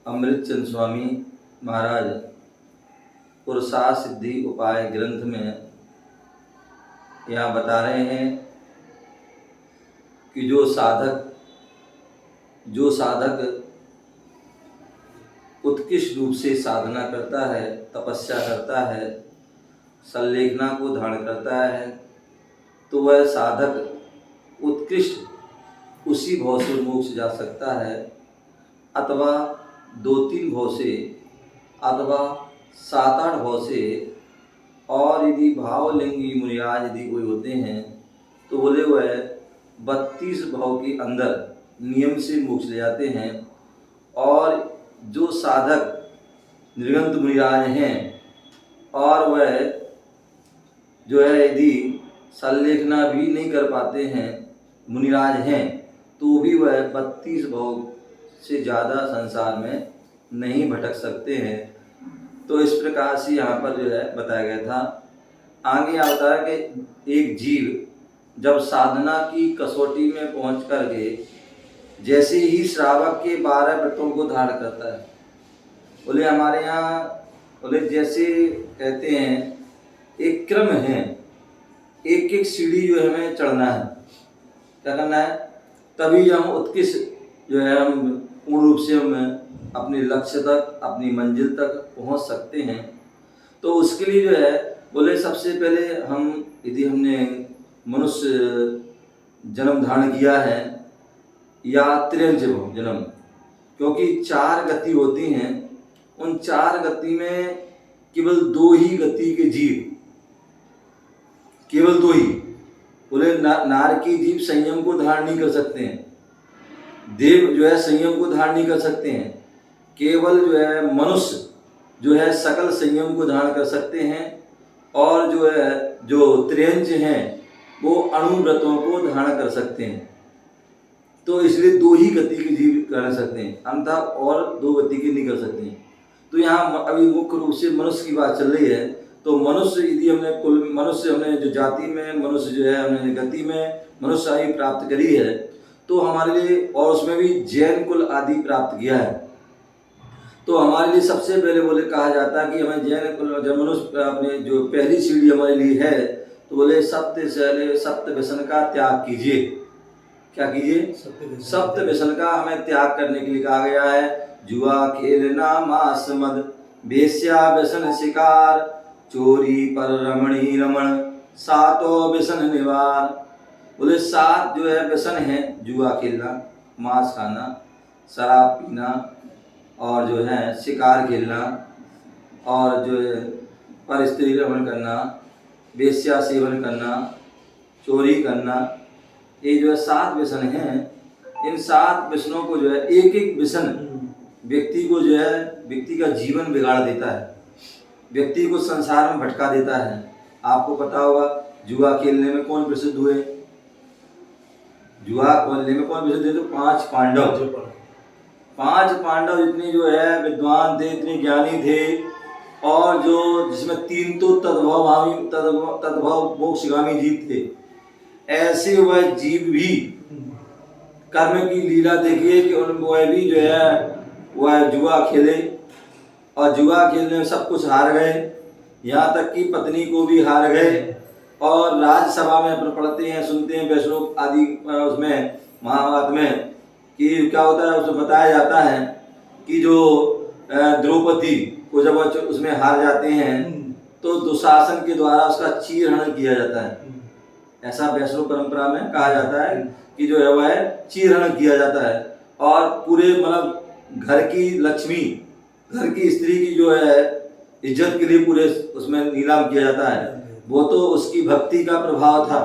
अमृतचंद स्वामी महाराज पुरुषार्थ सिद्धि उपाय ग्रंथ में यहाँ बता रहे हैं कि जो साधक उत्कृष्ट रूप से साधना करता है, तपस्या करता है, संलेखना को धारण करता है, तो वह साधक उत्कृष्ट उसी भाव से मोक्ष जा सकता है, अथवा 2-3 भाव से, अथवा 7-8 भाव से। और यदि भावलिंगी मुनिराज यदि कोई होते हैं तो बोले वह 32 भाव के अंदर नियम से मोक्ष ले जाते हैं। और जो साधक निर्गंत मुनिराज हैं और वह जो है यदि संलेखना भी नहीं कर पाते हैं, मुनिराज हैं, तो भी वह 32 भाव से ज़्यादा संसार में नहीं भटक सकते हैं। तो इस प्रकार से यहाँ पर जो है बताया गया था। आगे आता है कि एक जीव जब साधना की कसौटी में पहुँच कर के जैसे ही श्रावक के 12 व्रतों को धारण करता है, बोले हमारे यहाँ बोले जैसे कहते हैं एक क्रम है, एक एक सीढ़ी जो है हमें चढ़ना है, क्या करना है, तभी हम उत्कृष्ट जो है हम पूर्ण रूप से हम अपने लक्ष्य तक, अपनी मंजिल तक पहुंच सकते हैं। तो उसके लिए जो है बोले सबसे पहले हम यदि हमने मनुष्य जन्म धारण किया है या त्रियंच जन्म, क्योंकि 4 गति होती हैं, उन 4 गति में केवल 2 ही गति के जीव, केवल 2 ही बोले नार की जीव संयम को धारण नहीं कर सकते हैं, देव जो है संयम को धारण नहीं कर सकते हैं, केवल जो है मनुष्य जो है सकल संयम को धारण कर सकते हैं। और जो है जो त्रियंच हैं वो अणुव्रतों को धारण कर सकते हैं। तो इसलिए 2 ही गति के जीव कर सकते हैं, अन्यथा और 2 गति के नहीं कर सकते हैं। तो यहाँ अभी मुख्य रूप से मनुष्य की बात चल रही है। तो मनुष्य यदि हमने कुल मनुष्य हमने जो जाति में मनुष्य जो है हमने गति में मनुष्य आयु प्राप्त करी है, तो हमारे लिए और उसमें भी जैन कुल आदि प्राप्त किया है। तो हमारे लिए सबसे पहले बोले कहा जाता है कि हमें जैन कुल जब मनुष्य अपने जो पहली सीढ़ी हमारे लिए है, तो बोले सप्त व्यसन का त्याग कीजिए। क्या कीजिए? सप्त व्यसन का हमें त्याग करने के लिए कहा गया है। जुआ खेलना, मांस मद, वेश्या व्यसन शिकार, चोरी पर रमणी रमण, 7 व्यसन निवार। बोले 7 जो है व्यसन है, जुआ खेलना, मांस खाना, शराब पीना, और जो है शिकार खेलना, और जो है पर स्त्री रमण करना, वेश्या सेवन करना, चोरी करना, ये जो है 7 व्यसन हैं। इन 7 व्यसनों को जो है एक एक व्यसन व्यक्ति को जो है व्यक्ति का जीवन बिगाड़ देता है, व्यक्ति को संसार में भटका देता है। आपको पता होगा जुआ खेलने में कौन प्रसिद्ध हुए? जुआ खेलने में कौन प्रसिद्ध हुए? तो 5 पांडव। 5 पांडव इतने जो है विद्वान थे, इतने ज्ञानी थे, और जो जिसमें 3 तो तद्भव मोक्षगामी जीव थे। ऐसे वह जीव भी कर्म की लीला देखिए कि वह भी जो है वह जुआ खेले, और जुआ खेलने में सब कुछ हार गए, यहाँ तक कि पत्नी को भी हार गए। और राज्यसभा में अपन पढ़ते हैं, सुनते हैं वैष्णव आदि उसमें महाभारत में कि क्या होता है, उसमें बताया जाता है कि जो द्रौपदी को जब उसमें हार जाते हैं तो दुशासन के द्वारा उसका चीरहरण किया जाता है। ऐसा वैष्णव परंपरा में कहा जाता है कि जो है वह चीरहरण किया जाता है, और पूरे मतलब घर की लक्ष्मी, घर की स्त्री की जो है इज्जत के लिए पूरे उसमें नीलाम किया जाता है। वो तो उसकी भक्ति का प्रभाव था।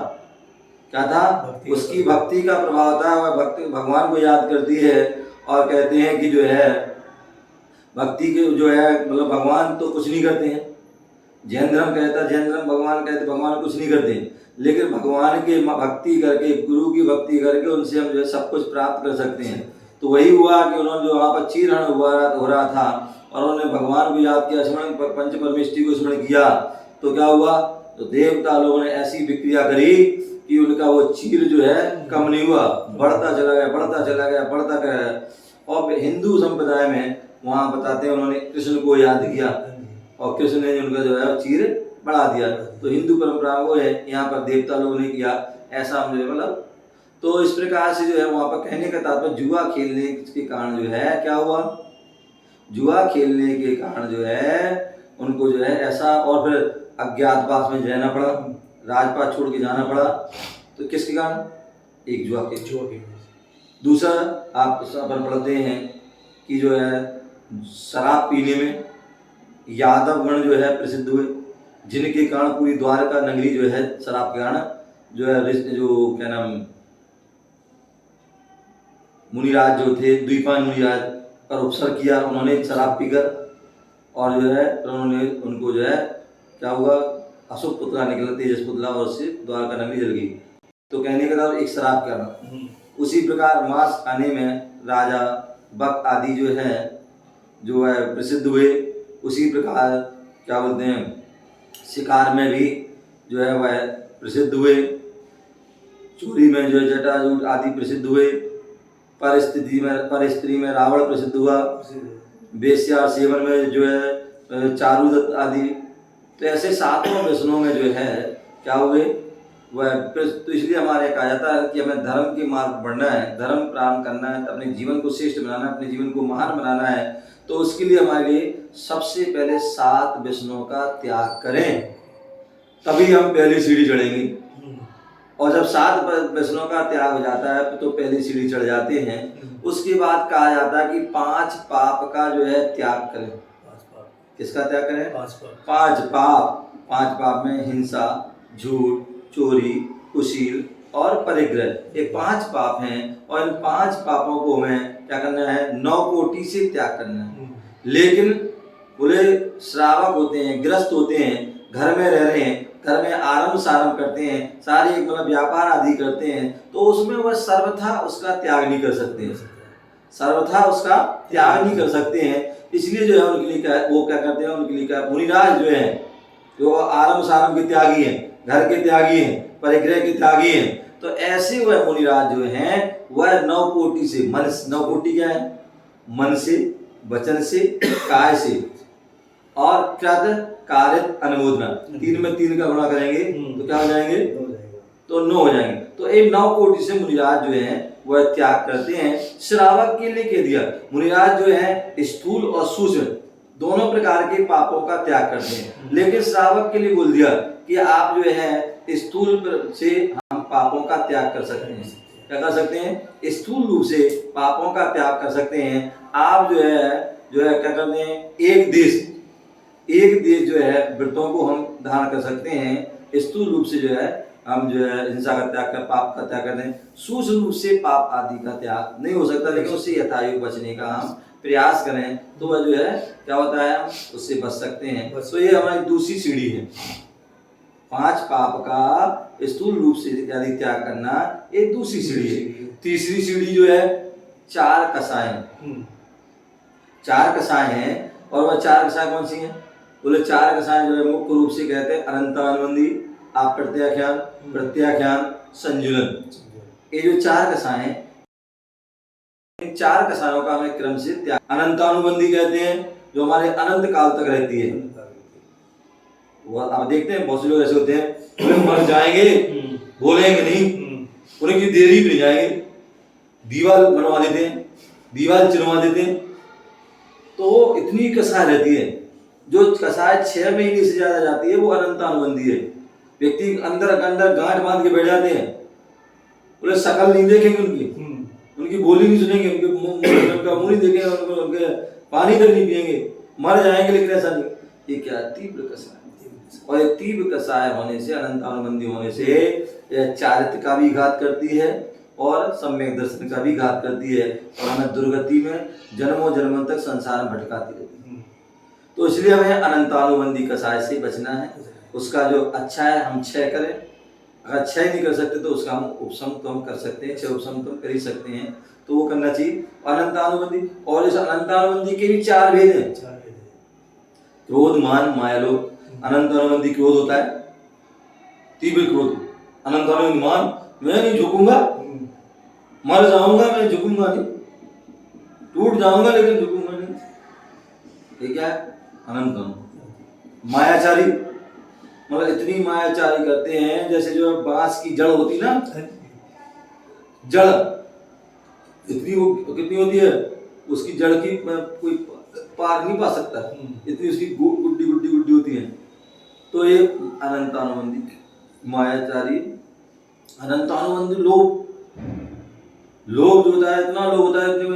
क्या था? उसकी भक्ति का प्रभाव था। वह भक्ति भगवान को याद करती है, और कहते हैं कि जो है भक्ति के जो है मतलब भगवान तो कुछ नहीं करते हैं। जैन धर्म कहता है, जैन धर्म भगवान कहते भगवान कुछ नहीं करते, लेकिन भगवान के भक्ति करके, गुरु की भक्ति करके उनसे हम जो है सब कुछ प्राप्त कर सकते हैं। तो वही हुआ कि उन्होंने जो वहाँ पर चीरहरण हो रहा था, और उन्होंने भगवान को याद किया, स्मरण पंच परमेष्टि को स्मरण किया, तो क्या हुआ? तो देवता लोगों ने ऐसी विक्रिया करी कि उनका वो चीर जो है कम नहीं हुआ, बढ़ता चला गया, बढ़ता चला गया, बढ़ता गया। और हिंदू संप्रदाय में वहाँ बताते हैं उन्होंने कृष्ण को याद किया और कृष्ण ने उनका जो है चीर बढ़ा दिया। तो हिंदू परंपरा वो है, यहाँ पर देवता लोगों ने किया, ऐसा मुझे मतलब। तो इस प्रकार से जो है वहाँ पर कहने का तात्पर्य जुआ खेलने के कारण जो है क्या हुआ, जुआ खेलने के कारण जो है उनको जो है ऐसा, और फिर अज्ञातवास में रहना पड़ा, राजपाट छोड़ के जाना पड़ा। तो किसके कारण, एक जुआ के। दूसरा आप अपन पढ़ते हैं कि जो है शराब पीने में यादव गण जो है प्रसिद्ध हुए, जिनके कारण पूरी द्वारका नगरी जो है शराब के कारण जो है, जो क्या नाम मुनिराज जो थे, द्वीपान मुनिराज पर उपसर किया उन्होंने शराब पीकर, और जो है उन्होंने उनको जो है क्या हुआ, अशुभ पुतला निकला, तेजस पुतला, और उससे द्वारका नगरी जल गई। तो कहने का मतलब एक शराब करना। उसी प्रकार मांस खाने में राजा बक आदि जो है प्रसिद्ध हुए। उसी प्रकार क्या बोलते हैं, शिकार में भी जो है वह प्रसिद्ध हुए। चोरी में जो है जटाजूट आदि प्रसिद्ध हुए। परिस्त्री में रावण प्रसिद्ध हुआ। वेश्या सेवन में जो है चारुदत्त आदि। तो ऐसे सातों व्यसनों में जो है क्या हुए वह। तो इसलिए हमारे कहा जाता है कि हमें धर्म के मार्ग बढ़ना है, धर्म प्रारंभ करना है, अपने जीवन को श्रेष्ठ बनाना है, अपने जीवन को महान बनाना है। तो उसके लिए हमारे लिए सबसे पहले 7 व्यसनों का त्याग करें, तभी हम पहली सीढ़ी चढ़ेंगे। और जब 7 व्यसनों का त्याग हो जाता है तो पहली सीढ़ी चढ़ जाते हैं। उसके बाद कहा जाता है कि 5 पाप का जो है त्याग करें। किसका त्याग करें? 5 पाप। 5 पाप में हिंसा, झूठ, चोरी, कुशील और परिग्रह, ये 5 पाप हैं। और इन 5 पापों को हमें क्या करना है, 9 कोटि से त्याग करना है। लेकिन बोले श्रावक होते हैं, ग्रस्त होते हैं, घर में रह रहे हैं, घर में आरंभ सारंभ करते हैं, सारे मतलब व्यापार आदि करते हैं, तो उसमें वह सर्वथा उसका त्याग नहीं कर सकते हैं, सर्वथा उसका त्याग नहीं कर सकते हैं। इसलिए जो है उनके लिए वो क्या करते हैं, उनके लिए क्या, मुनिराज जो है जो आरंभ सारंभ के त्यागी हैं, घर के त्यागी हैं, परिग्रह के त्यागी हैं। तो ऐसे वह मुनिराज जो हैं वह 9 कोटि से, मन 9 कोटि क्या है, मन से, वचन से, काय से और कार्य अनुमोदना, 3 में 3 का गुणा करेंगे तो क्या हो जाएंगे, तो 9 हो जाएंगे। तो एक 9 कोटि से मुनिराज जो है वह त्याग करते हैं। श्रावक के लिए कह दिया, मुनिराज जो है स्थूल और सूक्ष्म दोनों प्रकार के पापों का त्याग करते हैं। लेकिन श्रावक के लिए बोल दिया कि आप जो है स्थूल से हम पापों का त्याग कर सकते हैं। क्या कर सकते हैं, स्थूल रूप से पापों का त्याग कर सकते हैं। आप जो है क्या करते हैं, एक देश जो है व्रतों को हम धारण कर सकते हैं। स्थूल रूप से जो है हम जो है हिंसा का त्याग कर, पाप का त्याग करते हैं। सूक्ष्म रूप से पाप आदि का त्याग नहीं हो सकता, लेकिन उससे यथायोग बचने का हम प्रयास करें तो वह जो है क्या होता है, हम उससे बच सकते हैं। तो ये हमारी दूसरी सीढ़ी है, 5 पाप का स्थूल रूप से यदि त्याग करना, एक दूसरी सीढ़ी है। तीसरी सीढ़ी जो है 4 कसाय। 4 कसाय हैं, और वह 4 कसाय कौन सी हैं, बोले 4 कसाय जो है मुख्य रूप से कहते हैं अनंतानुबंधी, आप प्रत्याख्यान, प्रत्याख्यान, संजुलन। ये जो 4 कसाय हैं, 4 कसायों का हमें क्रम से त्याग। अनंतानुबंधी कहते हैं जो हमारे अनंत काल तक रहती है। वो आप देखते हैं बहुत से लोग ऐसे होते हैं, मर जाएंगे बोलेंगे नहीं, उनकी देरी भी नहीं जाएंगे, दीवार बनवा देते हैं, दीवार चिरवा देते हैं। तो इतनी कसाय रहती है। जो कसाय 6 महीने से ज्यादा जाती है वो अनंतानुबंधी है। व्यक्ति अंदर गांठ बांध के बैठ जाते हैं, बोले शकल नहीं देखेंगे उनकी बोली नहीं सुनेंगे, उनका मुंह नहीं देखेंगे, उनके पानी तक नहीं पिएंगे, मर जाएंगे। लेकिन ऐसा नहीं, ये क्या तीव्र कसाय। और ये तीव्र कसाय होने से, अनंतानुबंधी होने से यह चारित्र का भी घात करती है और सम्यक दर्शन का भी घात करती है, और हमें दुर्गति में जन्मों जन्मों तक संसार में भटकाती रहती है। तो इसलिए हमें अनंतानुबंधी कसाय से बचना है। उसका जो अच्छा है हम 6 करें, अगर 6 नहीं कर सकते तो उसका हम उपशम तो हम कर सकते हैं, 6 उपशम तो हम कर ही सकते हैं, तो वो करना चाहिए अनंतानुबंधी। और इस अनंतानुबंधी के भी 4 भेद हैं, क्रोध, मान, मायालोभ। अनंतानुबंधी क्रोध होता है, तीव्र क्रोध। अनंतानुबंधी मान, मैं नहीं झुकूंगा, मर जाऊंगा मैं झुकूंगा नहीं, टूट जाऊंगा लेकिन झुकूंगा नहीं। ये क्या है? अनंत अनुभव। मायाचारी मतलब इतनी मायाचारी करते हैं जैसे जो बांस की जड़ होती ना, जड़ इतनी वो कितनी होती है, उसकी जड़ की कोई पार नहीं पा सकता, इतनी उसकी गुड्डी गुड्डी गुड्डी होती है। तो ये अनंतानुबंधी मायाचारी, अनंतानुबंधी लोभ जो होता है, इतना लोभ होता है इतने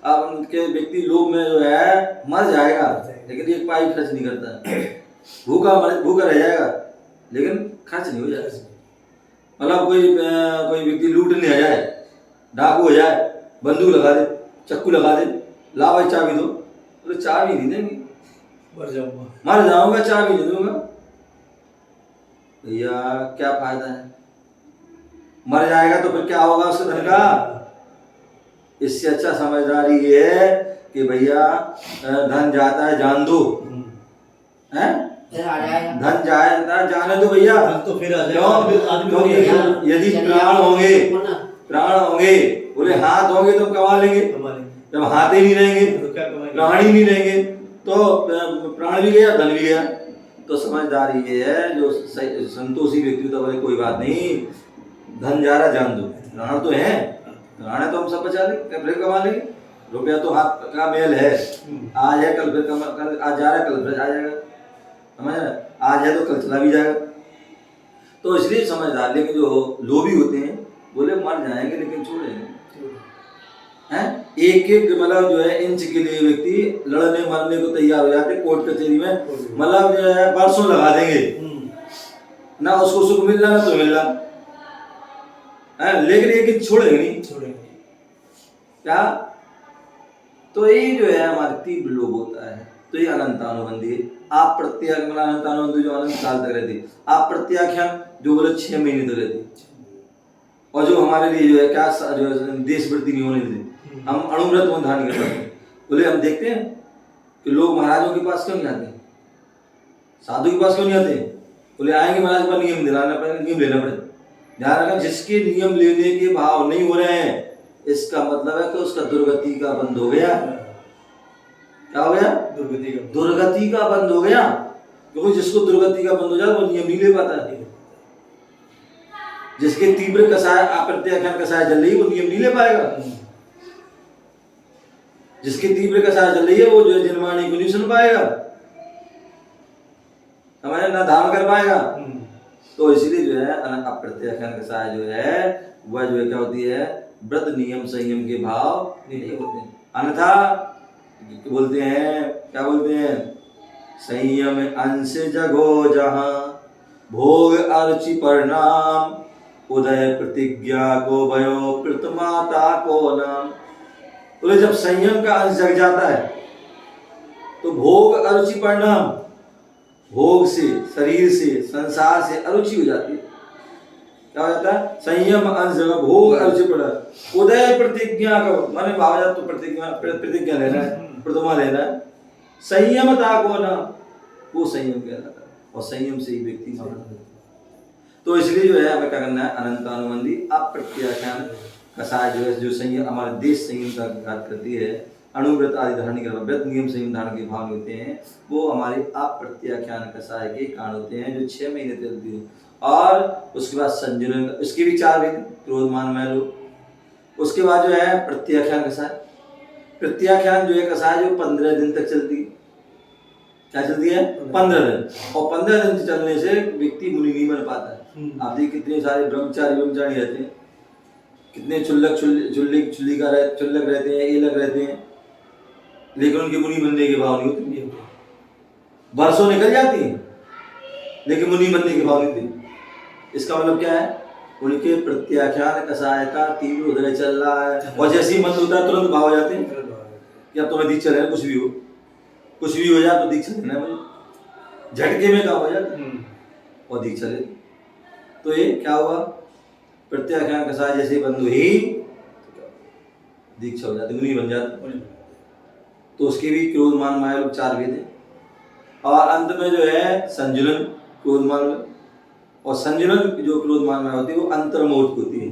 आप उनके व्यक्ति लोभ में जो है मर जाएगा लेकिन एक पाई खर्च नहीं करता है। भूखा रह जाएगा लेकिन खर्च नहीं हो जाएगा। मतलब कोई व्यक्ति लूटने आ जाए, डाकू हो जाए, बंदूक लगा दे, चक्कू लगा दे, ला भाई चाबी दो, तो चाबी नहीं देंगे, मर जाऊंगा चाबी नहीं दूंगा। भैया क्या फायदा है, मर जाएगा तो फिर क्या होगा उसके धन का। इससे अच्छा समझदारी ये है कि भैया धन जाता है जान दो, हैं धन जाता है जाने दो भैया, तो फिर क्योंकि यदि प्राण होंगे बोले हाथ होंगे तो कमा लेंगे, जब हाथ ही नहीं रहेंगे प्राण ही नहीं रहेंगे तो प्राण भी गया धन भी गया। तो समझदारी ये है जो संतोषी व्यक्ति तो बोले कोई बात नहीं, धन जा रहा जान दो, प्राण तो है, प्राण है तो हम सब बचा लेंगे, फिर कमा लेंगे। रुपया तो हाथ का मेल है, आज है कल फिर आज जा रहा है कल फिर आ जाएगा, समझ आज है तो कल चला भी जाएगा। तो इसलिए समझदार, लेकिन जो लोभी होते हैं बोले मर जाएंगे लेकिन छोड़ेंगे, हैं एक मतलब जो है इंच के लिए व्यक्ति लड़ने मरने को तैयार हो जाते कोर्ट कचहरी में, मतलब जो है बरसों लगा देंगे ना उसको सुख मिल रहा ना तो मिल रहा है, लेकिन एक इंच छोड़ेंगे नहीं क्या। तो ये जो है हमारे तीव्र लोभ होता है। तो ये अनंतानुबंधी है। आप अनंतानुबंधी जो अनंत काल तक रहती, आप प्रत्याख्यान जो बोले 6 महीने तक रहती, और जो हमारे लिए जो है क्या जो देशवृत्ति नहीं होने देती, हम अणुव्रत में धारण करते हैं। बोले हम देखते हैं कि लोग महाराजों के पास क्यों नहीं आते, साधु के पास क्यों नहीं आते। बोले आएंगे महाराज पर नियम दिलाना पड़ेगा, नियम लेना पड़ेगा। ध्यान रखना, जिसके नियम लेने के भाव नहीं हो रहे हैं इसका मतलब है कि उसका दुर्गति का बंद हो गया। क्या हो गया? दुर्गति का बंद हो गया। क्योंकि जिसको दुर्गति का बंद हो जाए वो नियम नहीं ले पाता है। जिसके तीव्र कसाय अप्रत्याख्यान कसाय चल रही है वो नियम नहीं ले पाएगा। जिसकी तीव्र कसाय चल रही है वो जो है जनवाणी को नहीं सुन पाएगा, हमारे ना धारण कर पाएगा। तो इसीलिए जो है अप्रत्याख्यान कसाय जो है वह जो है क्या होती है, व्रत नियम संयम के भाव नहीं होते। अन्यथा बोलते हैं, क्या बोलते हैं, संयम अंश जगो जहां भोग अर्चि परिणाम उदय प्रतिज्ञा को भयो प्रतमाता को नाम। बोले जब संयम का अंश जग जाता है तो भोग अरुचि परिणाम, भोग से शरीर से संसार से अरुचि हो जाती है। क्या हो जाता है? संयम अंश जगह भोग अरुचि परिणाम उदय प्रतिज्ञा को, माने भाव जात तो प्रतिज्ञा लेना है, प्रतिमा लेना है, संयमता को नाम, वो संयम कहलाता है। और संयम से ही व्यक्ति महान। तो इसलिए जो है हमें क्या करना है, अनंतानुबंधी अप्रत्याख्यान कसाय जो है, जो संयम हमारे देश संयम का घात करती है, अणुव्रत आदि धारण के व्रत नियम संयम धारण के भाव होते हैं, वो हमारे अप्रत्याख्यान कसाय के कारण होते हैं जो 6 महीने चलती है। और उसके बाद संजनन, उसके भी 4 भेद, क्रोध मान मैल। उसके बाद जो है प्रत्याख्यान कसाय, प्रत्याख्यान जो है कसाय जो 15 दिन तक चलती है। क्या चलती है? 15 दिन। और 15 दिन चलने से व्यक्ति मुनि नहीं बन पाता है। आप देखिए कितने सारे ब्रह्मचारी रहते हैं, कितने चुल्लक रहते हैं, ये लग रहते हैं, लेकिन उनके मुनि बनने के भाव नहीं होते। बरसों निकल जाती हैं लेकिन मुनि बनने के भाव नहीं होते। इसका मतलब क्या है, उनके प्रत्याख्यान कसाय का तीव्र उदय चल रहा है, और जैसे ही मन होता है तुरंत भाव हो जाते हैं कि अब तुम्हें दीक्षा लेना, कुछ भी हो जाए तो दीक्षा लेना मुझे, झटके में काम हो जाता और दीक्षा ले। तो ये क्या हुआ, प्रत्याख्यान कसाय जैसे बंद हुई दीक्षा हो जाती, मुनि बन जाते। तो उसके भी क्रोध मान माया 4 भेद है। और अंत में जो है संजुलन क्रोध मान, और संजुलन जो क्रोध मान माया होती है वो अंतर्मोह होती है।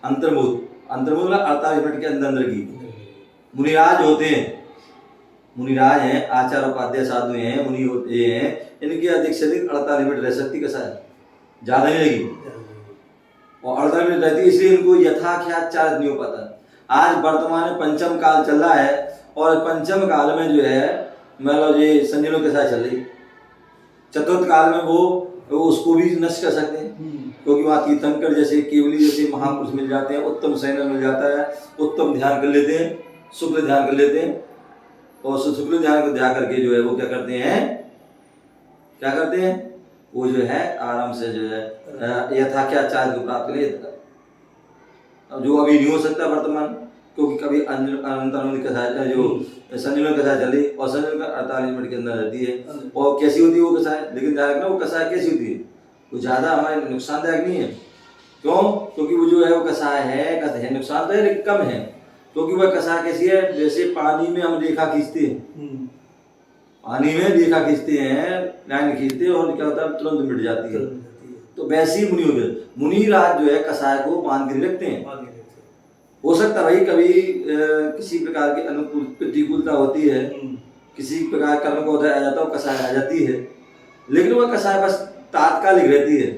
अंतर्मोह 48 मिनट के अंदर की, मुनिराज होते हैं, मुनिराज हैं, आचार्य उपाध्याय साधु हैं, मुनि होते हैं, इनकी अधिक से अधिक 48 मिनट रह सकती कसाय, ज़्यादा नहीं लगी, और 48 मिनट रहती है, इसलिए इनको यथाख्यात चार्ज नहीं हो पाता। आज वर्तमान में पंचम काल चल रहा है, और पंचम काल में जो है मतलब ये संजनों के साथ चल रही, चतुर्थ काल में वो उसको भी नष्ट कर सकते हैं, क्योंकि वहाँ तीर्थंकर जैसे केवली जैसे महापुरुष मिल जाते हैं, उत्तम सैनिक मिल जाता है, उत्तम ध्यान कर लेते हैं, शुक्ल ध्यान कर लेते हैं, और शुक्ल ध्यान को ध्यान करके जो है वो क्या करते हैं, क्या करते हैं, वो जो है आराम से जो है यथाख्यात चार्ज को प्राप्त करें। अब जो अभी नहीं हो सकता वर्तमान, क्योंकि कभी अनंत कसाय जो संजनों के साथ चली, और संजनों का 48 मिनट के अंदर रहती है, और कैसी होती है वो कसाय, लेकिन ध्यान रखना वो कसाय कैसी होती है, वो ज़्यादा हमारे नुकसानदायक नहीं है। क्यों? क्योंकि वो जो है वो कसाय है नुकसान तो है लेकिन कम है, क्योंकि वह कसाय कैसी है, जैसे पानी में हम रेखा खींचते हैं, पानी में रेखा खींचते हैं, लाइन खींचते हैं, और क्या होता है तुरंत मिट जाती है, तो वैसे ही मुनि हो गए, मुनिराज जो है कसाय को बांध कर रखते हैं। हो सकता भाई कभी किसी प्रकार की अनुकूल प्रतिकूलता होती है, किसी प्रकार कर्म को उधर आ जाता है, कसाय आ जाती है, लेकिन वह कसाय बस तात्कालिक रहती है,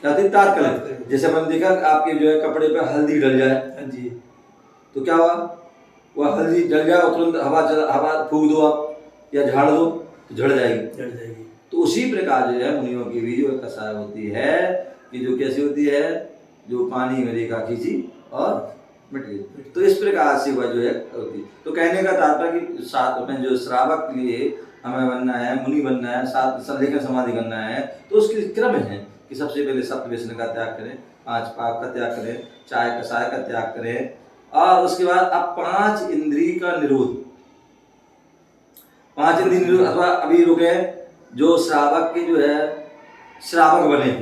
तात्कालिक। जैसे अपन देखा आपके जो है कपड़े पे हल्दी डल जाए जी, तो क्या हुआ, वह हल्दी डल जाए और तुरंत हवा फूंक दो आप या झाड़ दो तो झड़ जाएगी। तो उसी प्रकार जो है मुनियों की भी जो कसाय होती है कि जो कैसी होती है, जो पानी में रेखा खींची और मिट गई, तो इस प्रकार से वह जो है होती। तो कहने का तात्पर्य कि साथ में जो श्रावक के लिए हमें बनना है, मुनि बनना है, साथ लेकर समाधि करना है, तो उसके क्रम है कि सबसे पहले सप्त व्यसन का त्याग करें, 5 पाप का त्याग करें, चाय कसाय का त्याग करें, और उसके बाद अब 5 इंद्रिय का निरोध, 5 इंद्रिय निरोध, अथवा अभी रुके जो श्रावक के जो है श्रावक बने,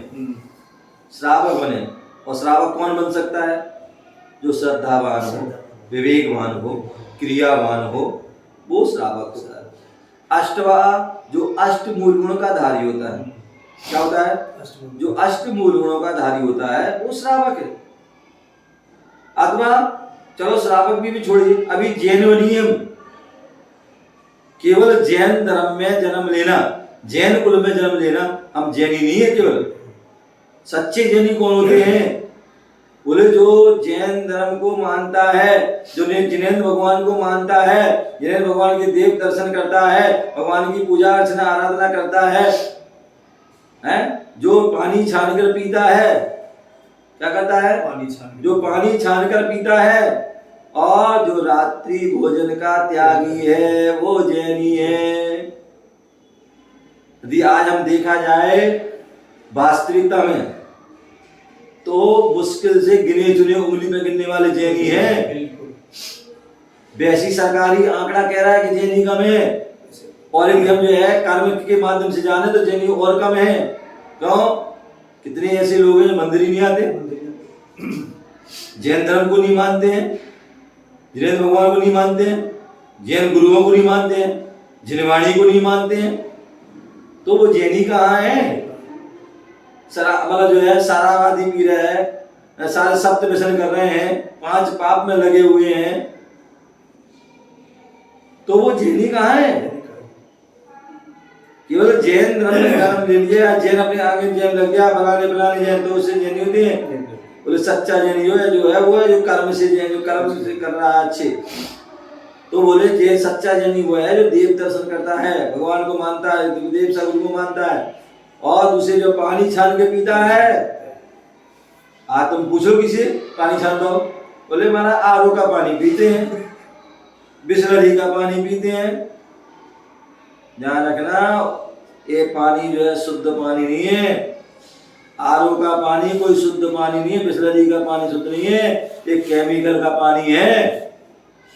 श्रावक बने, और श्रावक कौन बन सकता है, जो श्रद्धावान हो, विवेकवान हो, क्रियावान हो, वो श्रावक होता है। अष्टवा जो अष्ट मूल गुणों का धारी होता है, क्या होता है, जो अष्ट मूल गुणों का धारी होता है वो श्रावक है। अथवा चलो श्रावक भी छोड़िए, अभी जैन बनिए, केवल जैन धर्म में जन्म लेना, जैन कुल में जन्म लेना, हम जैनी नहीं है केवल। सच्चे जैनी कौन होते हैं, बोले जो जैन धर्म को मानता है, जो जिनेंद्र भगवान को मानता है, जिनेंद्र भगवान के देव दर्शन करता है, भगवान की पूजा अर्चना आराधना करता है, जो पानी छान कर पीता है, क्या करता है, जो पानी छान कर पीता है, और जो रात्रि भोजन का त्यागी है वो जैनी है। यदि आज हम देखा जाए वास्तविकता में तो मुश्किल से गिने चुने उंगली में गिनने वाले जैनी हैं। वैसी सरकारी आंकड़ा कह रहा है कि जैनी कम है, और यदि हम जो है कर्म के माध्यम से जाने तो जैनी और कम है। क्यों? कितने ऐसे लोग हैं जो मंदिर ही नहीं आते, जैन धर्म को नहीं मानते हैं, जिनेंद्र भगवान को नहीं मानते हैं, जैन गुरुओं को नहीं मानते हैं, जिनवाणी को नहीं मानते हैं, तो वो जैनी कहाँ है? मतलब जो है सारावादी पी रहे हैं, सारे सप्त व्यसन कर रहे हैं, 5 पाप में लगे हुए हैं, तो वो जैनी कहाँ है? केवल जैन धर्म में जन्म ले लिया, जैन अपने आगे जैन लग गया, बनाने जैन, तो उससे जैनी होती है। बोले सच्चा जैनी जो है वो है जो कर्म से जैन, जो कर्म से कर रहा है अच्छे, तो बोले जैन सच्चा जैनी वो है जो देव दर्शन करता है, भगवान को मानता है, देव सगुरु को मानता है, और दूसरे जो पानी छान के पीता है। आज तुम पूछो किसी पानी छान दो, बोले हमारा आरओ का पानी पीते हैं, बिसलरी का पानी पीते हैं। ध्यान रखना, ये पानी जो है शुद्ध पानी नहीं है, आरओ का पानी कोई शुद्ध पानी नहीं है, बिसलरी का पानी शुद्ध नहीं है, ये केमिकल का पानी है।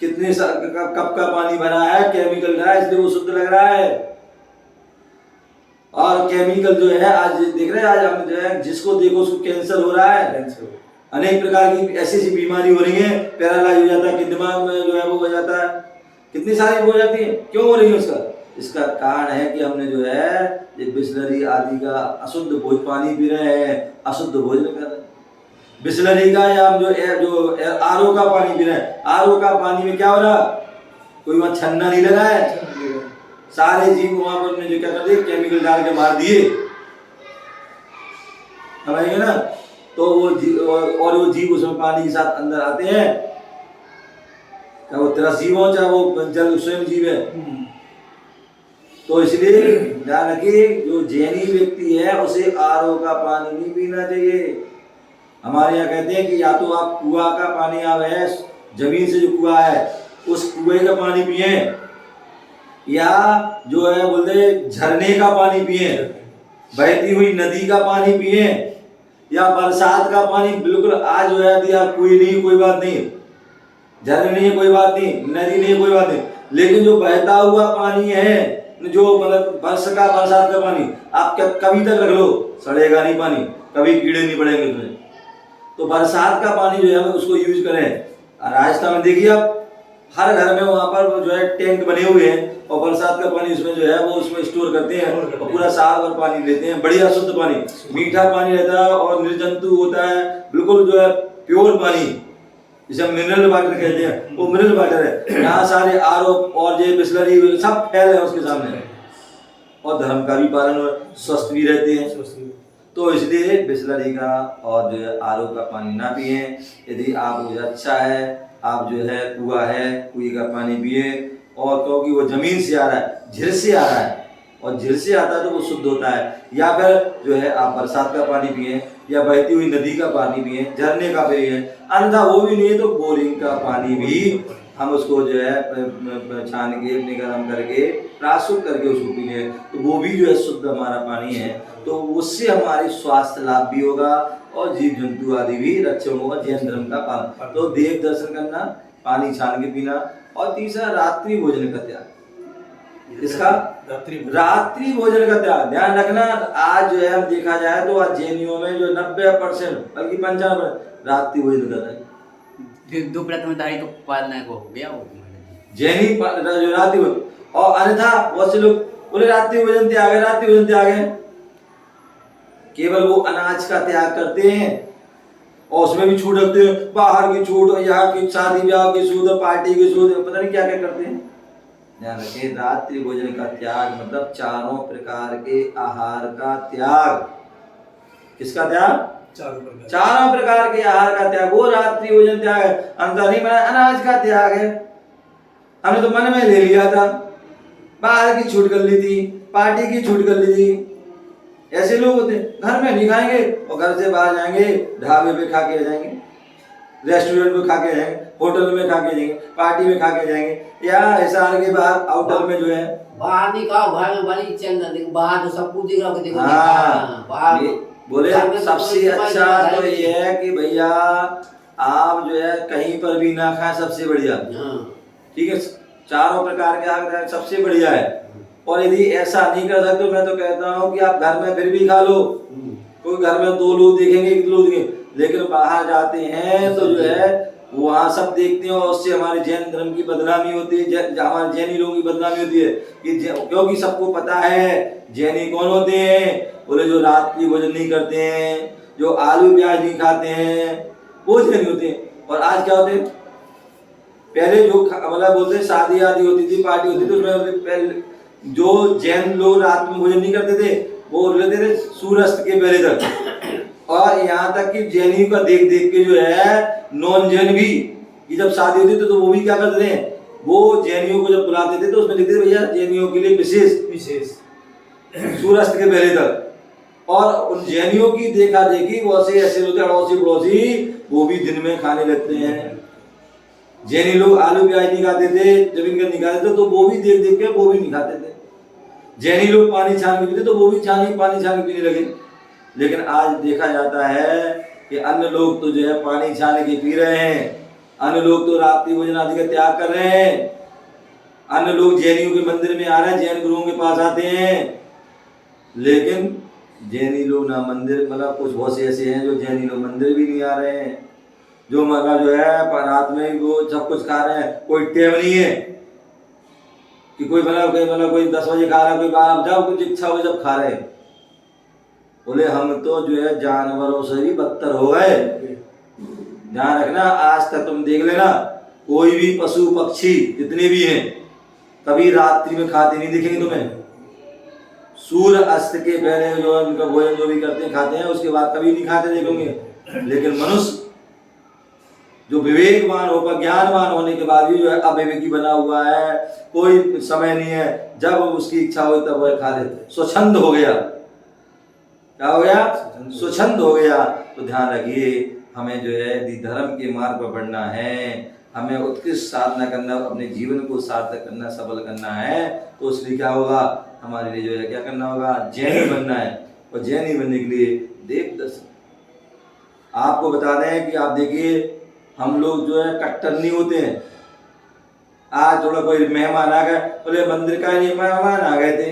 कितने कप का पानी भरा है, केमिकल का है, इसलिए वो शुद्ध लग रहा है। और केमिकल जो है आज देख रहे हैं, आज हम जो है जिसको देखो उसको कैंसर हो रहा है, अनेक प्रकार की ऐसी बीमारी हो रही है, पैरालाइज हो जाता है, कि दिमाग में जो है वो हो जाता है, कितनी सारी हो जाती है। क्यों हो रही है? इसका कारण है कि हमने जो है ये बिसलरी आदि का अशुद्ध भोज पानी पी रहे हैं, अशुद्ध भोजन कर रहे हैं। बिस्लरी का या जो आरओ का पानी पी रहे हैं, आरओ का पानी में क्या हो रहा, कोई वहां छन्ना नहीं लगा है, सारे जीव वहां पर जो क्या कर दिए, केमिकल डाल के मार दिए, समझेंगे ना। तो वो जीव उसमें पानी के साथ अंदर आते हैं, चाहे वो तरस जीव हो चाहे वो जल स्वयं जीव है। तो इसलिए ध्यान रखिए, जो जैनी व्यक्ति है उसे आरओ का पानी नहीं पीना चाहिए। हमारे यहाँ कहते हैं कि या तो आप कुआं का पानी आ है, जमीन से जो कुआं है उस कुएं का पानी पिए, या जो है बोलते झरने का पानी पिए, बहती हुई नदी का पानी पिए, या बरसात का पानी। बिल्कुल आज जो है दिया कोई नहीं, कोई बात नहीं, झरने नहीं है कोई बात नहीं, नदी नहीं है कोई बात नहीं, लेकिन जो बहता हुआ पानी है, जो मतलब बरसात का पानी आप कभी तक रख लो, सड़ेगा नहीं पानी, कभी कीड़े नहीं पड़ेंगे उसमें। तो बरसात का पानी जो है उसको यूज करें। राजस्थान में देखिए आप, हर घर में वहाँ पर जो है टैंक बने हुए हैं और बरसात का पानी उसमें जो है वो उसमें स्टोर करते हैं और पूरा साल भर पानी लेते हैं, बढ़िया शुद्ध पानी, मीठा पानी रहता है और निर्जंतु होता है, बिल्कुल जो है प्योर पानी, जिसे हम मिनरल वाटर कहते हैं, वो मिनरल वाटर है। यहाँ सारे आरओ और ये बिस्लरी सब फैल है उसके सामने, और धर्म का भी पालन और स्वस्थ भी रहते हैं। तो इसलिए बिस्लरी का और जो है आरओ का पानी ना पिए। यदि आप अच्छा है, आप जो है कुआं है, कुएं का पानी पिए, और क्योंकि वो जमीन से आ रहा है, झिर से आ रहा है, और झिर से आता है तो वो शुद्ध होता है। या फिर जो है आप बरसात का पानी पिए, या बहती हुई नदी का पानी पिए, झरने का पिए, अन्यथा वो भी नहीं है तो बोरिंग का पानी भी हम उसको जो है छान के अपने गर्म करके प्राशुद्ध करके उसको पिए, तो वो भी जो है शुद्ध हमारा पानी है। तो उससे हमारी स्वास्थ्य लाभ भी होगा और जीव जंतु आदि भी रक्षण होगा, जैन धर्म का पालन। तो देव दर्शन करना, पानी छान के पीना, और तीसरा रात्रि भोजन का त्याग। इसका रात्रि भोजन का त्याग ध्यान रखना। आज जो है हम देखा जाए तो आज जैनियों में जो 90% बल्कि 95% रात्रि भोजन कर रहे हैं। दोपहर में दाई तो पालना को हो गया वो जैनी जो रात्रि भोजन, और अन्यथा बहुत से लोग बोले रात्रि भोजन त्याग है, रात्रि भोजन त्याग है, केवल वो अनाज का त्याग करते हैं और उसमें भी छूट रखते हैं, बाहर की छूट, यहाँ की शादी ब्याह की छूट, पार्टी की छूट, पता नहीं क्या क्या करते हैं। ध्यान रखें, रात्रि भोजन का त्याग मतलब चारों प्रकार के आहार का त्याग। किसका त्याग? चारों प्रकार के आहार का त्याग, वो रात्रि भोजन त्याग है। अंतर नहीं बना, अनाज का त्याग है, हमने तो मन में ले लिया था, बाहर की छूट कर ली थी, पार्टी की छूट कर ली थी। ऐसे लोग होते हैं, घर में नहीं खाएंगे और घर से बाहर जाएंगे, ढाबे पे खा के जाएंगे, रेस्टोरेंट में खा के जाएंगे, होटल में खा के जाएंगे, पार्टी में खा के जाएंगे, या हिसार के बाहर आउटर में जो है बाहर नहीं खाओ, घर में बड़ी चंदन देखो, बाहर तो सब कुछ दिख रहा है, देखो बाहर बोले सबसे अच्छा तो ये है कि भैया आप जो है कहीं पर भी ना खाएं, सबसे बढ़िया। ठीक है, चारों प्रकार के आहार सबसे बढ़िया है। और यदि ऐसा नहीं कर सकते, मैं तो कहता हूँ कि आप घर में फिर भी खा लो, क्योंकि घर में 2 लोग देखेंगे, 1 लोग देखेंगे, लेकिन बाहर जाते हैं तो जो है वहाँ सब देखते हैं, और उससे हमारे जैन धर्म की बदनामी होती है, हमारे जैनी लोगों की बदनामी होती है कि क्योंकि सबको पता है जैनी कौन होते हैं, बोले जो रात्रि भोजन नहीं करते हैं, जो आलू प्याज नहीं खाते हैं, वो जैनी होते हैं। और आज क्या होते हैं, पहले जो मतलब बोलते शादी आदि होती थी, पार्टी होती थी, उसमें पहले जो जैन लोग रात में भोजन नहीं करते थे वो रहते थे सूर्यास्त के पहले तक। और यहाँ तक कि जैनियों का देख देख के जो है नॉन जैन भी कि जब शादी होती थी तो वो भी क्या करते थे, वो जैनियों को जब बुलाते थे तो उसमें लिखते थे भैया जैनियों के लिए विशेष सूर्यास्त के पहले तक। और उन जैनियों की देखा देखी वो से ऐसे होते अड़ोसी पड़ोसी वो भी दिन में खाने लगते हैं। जैनी लोग आलू प्याज नहीं खाते थे, जब इनका नहीं खाते थे तो वो भी देख देख के वो भी नहीं खाते थे। जैनी लोग पानी छान के पीते तो वो भी पानी छान के पीने लगे। लेकिन आज देखा जाता है कि अन्य लोग तो जो है पानी छान के पी रहे हैं, अन्य लोग तो रात्रि भोजन आदि का त्याग कर रहे हैं, अन्य लोग जैनियों के मंदिर में आ रहे हैं, जैन गुरुओं के पास आते हैं। लेकिन जैनी लोग ना मंदिर, मतलब कुछ बहुत से ऐसे हैं जो जैनी लोग मंदिर भी नहीं आ रहे हैं, जो मतलब जो है रात में वो सब कुछ खा रहे हैं, कोई टेम नहीं है कि कोई मतलब कोई 10 बजे खा रहा है, कोई 12, जब कुछ इच्छा हो जब खा रहे हैं। बोले हम तो जो है जानवरों से भी बदतर हो गए, ध्यान रखना, आज तक तुम देख लेना कोई भी पशु पक्षी जितने भी हैं कभी रात्रि में खाते नहीं दिखेंगे तुम्हें। सूर्य अस्त के पहले जो उनका भोजन जो भी करते हैं खाते हैं, उसके बाद कभी नहीं खाते देखोगे। लेकिन मनुष्य जो विवेकवान होकर ज्ञानवान होने के बाद भी जो है अविवेकी बना हुआ है, कोई समय नहीं है, जब उसकी इच्छा हो तब वह खा लेते, स्वच्छंद हो गया। क्या हो गया? स्वच्छंद हो गया। तो ध्यान रखिए, हमें जो है यदि धर्म के मार्ग पर बढ़ना है, हमें उत्कृष्ट साधना करना, अपने जीवन को सार्थक करना, सफल करना है, तो उसलिए क्या होगा, हमारे लिए जो है क्या करना होगा, जैनी बनना है। और जैनी बनने के लिए देव दर्शन। आपको बता दें कि आप देखिए, हम लोग जो है कट्टर नहीं होते हैं। आज थोड़ा कोई मेहमान आ गए, बोले मंदिर का ये मेहमान आ गए थे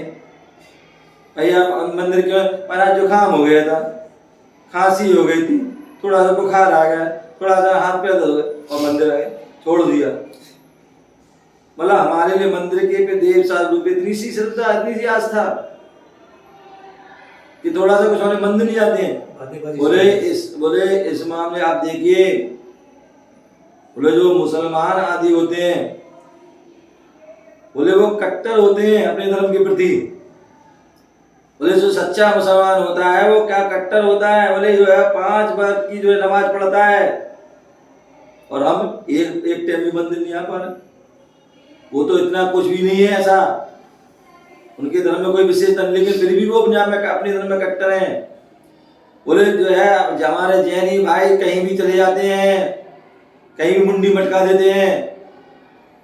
भैया, मंदिर के महाराज जुकाम हो गया था, खांसी हो गई थी, थोड़ा सा बुखार आ गया, थोड़ा सा हाथ पैर दर्द हो गए और मंदिर आ गए, छोड़ दिया। मतलब हमारे लिए मंदिर के पे देव साधु पे इतनी सी श्रद्धा, इतनी सी आस्था कि थोड़ा सा कुछ होने मंदिर नहीं जाते हैं। बोले इस मामले आप देखिए, बोले जो मुसलमान आदि होते हैं, बोले वो कट्टर होते हैं अपने धर्म के प्रति। बोले जो सच्चा मुसलमान होता है वो क्या कट्टर होता है, बोले जो है 5 वक्त की जो है नमाज पढ़ता है, और हम एक टाइम भी मंदिर नहीं आ पा रहे। वो तो इतना कुछ भी नहीं है ऐसा, उनके धर्म में कोई विशेष धर्म, लेकिन फिर भी वो अपने धर्म में कट्टर हैं। बोले जो है हमारे जैनी भाई कहीं भी चले जाते हैं, कहीं भी मुंडी मटका देते हैं,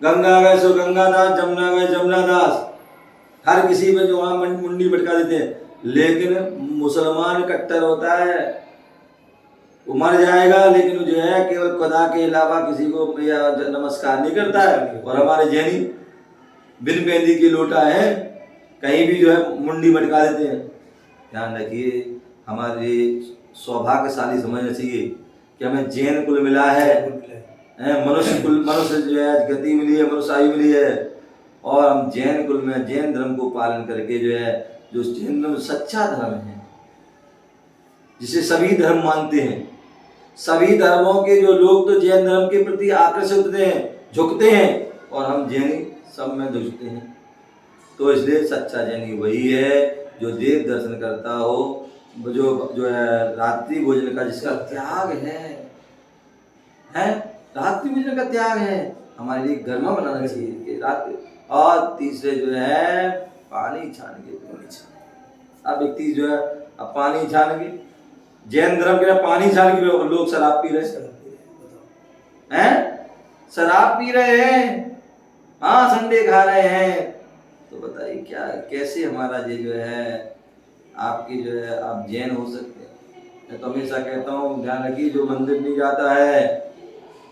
गंगा गए सो गंगादास, जमुना गए जमुनादास, हर किसी में जो वहां मुंडी मटका देते हैं। लेकिन मुसलमान कट्टर होता है, वो मर जाएगा लेकिन जो है केवल खुदा के अलावा किसी को नमस्कार नहीं करता है। और हमारे जैनी बिन पेंदी की लोटा है, कहीं भी जो है मुंडी मटका देते हैं। ध्यान रखिए, हमारे सौभाग्यशाली समझना चाहिए कि हमें जैन कुल मिला है, मनुष्य जो है गति मिली है, मनुष्य आयु मिली है, और हम जैन कुल में जैन धर्म को पालन करके जो है, जो जैन धर्म सच्चा धर्म है जिसे सभी धर्म मानते हैं, सभी धर्मों के जो लोग तो जैन धर्म के प्रति आकर्षित होते हैं, झुकते हैं, और हम जैनी सब में झुकते हैं। तो इसलिए सच्चा जैनी वही है जो देव दर्शन करता हो, जो है रात्रि भोजन का जिसका त्याग है रात्रि भोजन का त्याग है, हमारे लिए गर्मा बनाना चाहिए कि रात्रि। और तीसरे जो है पानी छान के, अब व्यक्ति जो है अब पानी छान के, जैन धर्म के पानी छान के लोग शराब पी रहे हैं, शराब पी रहे हैं, हाँ संडे खा रहे हैं। तो बताइए क्या, कैसे हमारा ये जो है आपकी जो है आप जैन हो सकते हैं। मैं तो हमेशा कहता हूँ, ध्यान रखिए, जो मंदिर नहीं जाता है,